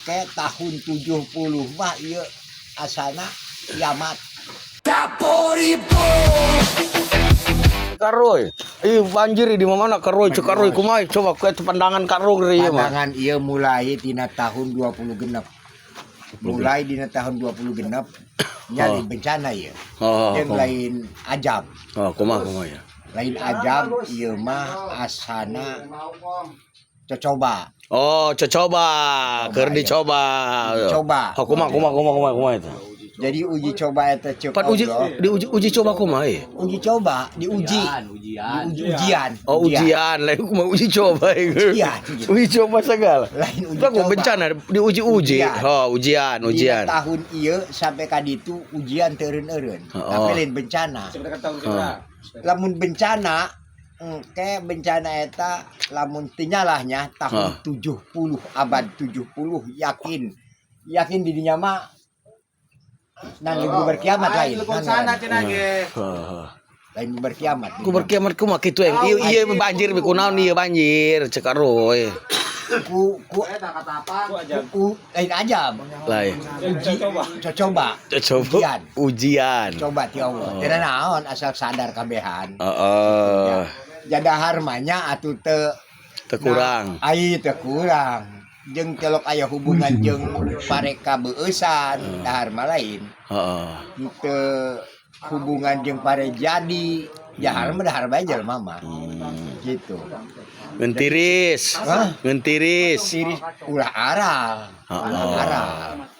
Ke tahun 70 mah ieu asana kiamat. Karoy, banjir di mana karoy cekaroy kumai coba ke pandangan karoy ieu mah. Pandangan ieu mulai tina tahun 20 genep. Mulai dina tahun 20 genep nyali bencana ieu. Jeung lain ajab. Oh, kumaha ya. Lain ajab ieu mah asana cocoba. Oh, coba, keur dicoba. Coba. Oh, kumaha itu. Jadi uji coba eta ceuk Pan uji coba kumaha ya? Uji coba, diuji. Ujian. Oh, ujian, lain kumaha uji coba ieu. Uji coba segala. Lain uji coba. coba. Bencana diuji-uji. Oh, ujian. Di tahun ieu sampai ka ditu ujian teu eureun-eureun. Tapi lain bencana. Lamun bencana ke bencana eta lamun tinyalahnya tahun 70 abad 70 yakin di dinya mah nang berkiamat lain. Lain berkiamat. Ku berkiamat ku mah kitu yang ieu banjir bi kunaon ieu banjir cekaroy. Ku lain ajab. Lain. Coba. Ujian. Coba ti Allah. Teu naon asal sadar kabehan. Heeh. Jadahar manya atuh teu kurang. Ai teu kurang. Jeung telok aya hubungan jeung pareka beeusan dahar mah lain. Heeh. Teu hubungan jeung pare jadi dahar mah dahar bae jelema mah. Gitu. Ngentiris. Ngentiris. Ulah aral.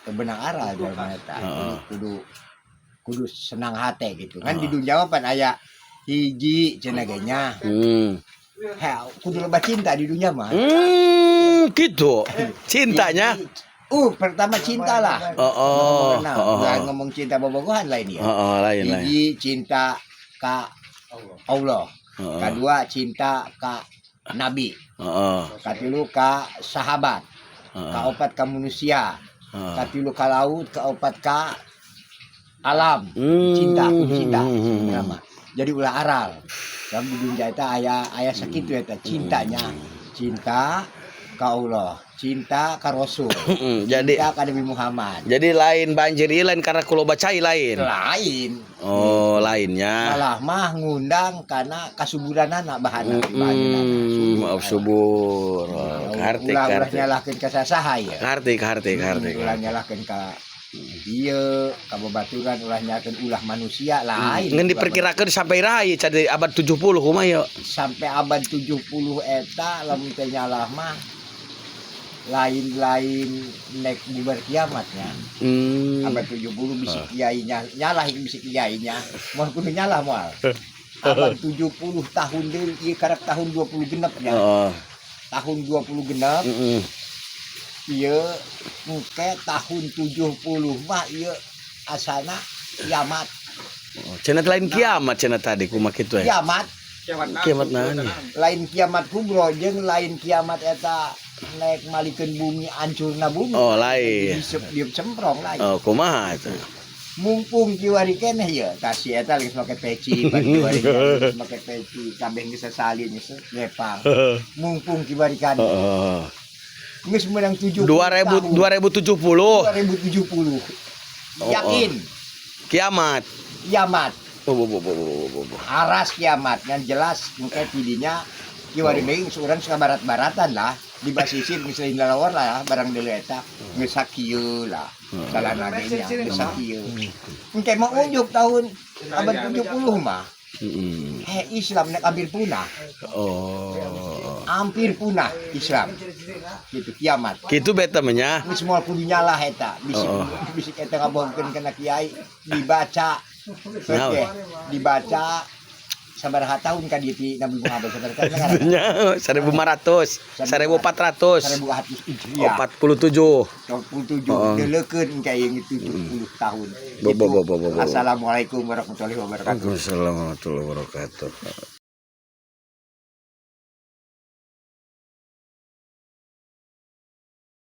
Teu benang aral jelema eta. Kudu senang hate gitu. Kan di dunya mah pan aya hiji cenah ge nya. Kudu loba cinta di dunia mah. Gitu. Cintanya. Pertama cinta lah. Ngomong cinta bobogohan lain ya. Lain. Hiji cinta ka Allah. Kedua cinta ka Nabi. Katilu ka sahabat. Kaopat ka manusia. Katilu ka laut, kaopat ka alam. Cinta. Jadi ulah aral. Dalam dunia eta aya sakitu eta cintanya. Cinta ka Allah, cinta ka Rasul. Jadi cinta ka Nabi Muhammad. Jadi lain banjir ieu lain karena kulo bacai lain. Lain. Oh, lainnya. Malah mah ngundang karena kasuburanana bahanna. Maaf subur. Kartik. Ulah nyalahkeun ka sasaha ya. Kartik. Ulah nyalahkeun ka ieu kababaturan ulah nyalahkeun ulah manusia lain. Ngan diperkirakeun sampai rai cadi abad 70 kumaha ya. Sampai abad 70 eta lamun teh nyalah mah lain nek bubar kiamatnya. Abad 70 bisi kiainya nyalah bisi kiainya. Moal kudu nyalah moal. Abad 70 tahun deui ieu karek tahun 20 genep nya. Tahun 20 genep. Ieu engke tahun 70 mah ieu asana kiamat. Cenah lain kiamat cenah tadi kumaha kitu ya. Kiamat naon ya? Lain kiamat kubro jeung lain kiamat eta naik malikeun bumi hancurna bumi. Oh, lain. Di cemprong lain. Oh, kumaha eta? Mumpung kiwari keneh ieu, kasih eta geus make peci, kiwari geus make peci, kabeh geus sasalin geus ngepang. Mumpung kiwari kaneh. Geus menang 70 2070. 2070. Yakin. Kiamat. Aras kiamat kan jelas engke tidinya kiwari being urang suka barat-baratan lah di basisir misalnya lalawar lah barang deuleu eta geus sakieu lah salana ge nya geus sakieu engke mah ujug tahun abad 70 mah Islam nek hampir punah. Hampir punah Islam. Gitu kiamat. Kitu beta mah nya. Geus moal kudu nyalah eta. Bisik eta ngabohkeun kana kiai dibaca. Dibaca sabaraha tahun ka dieu ti Nabi Muhammad sallallahu alaihi wasallam. 1500, 1400. 1400 Hijriah. 47. Deuleukeun kayak gitu 70 tahun. Assalamualaikum warahmatullahi wabarakatuh. Waalaikumsalam warahmatullahi wabarakatuh.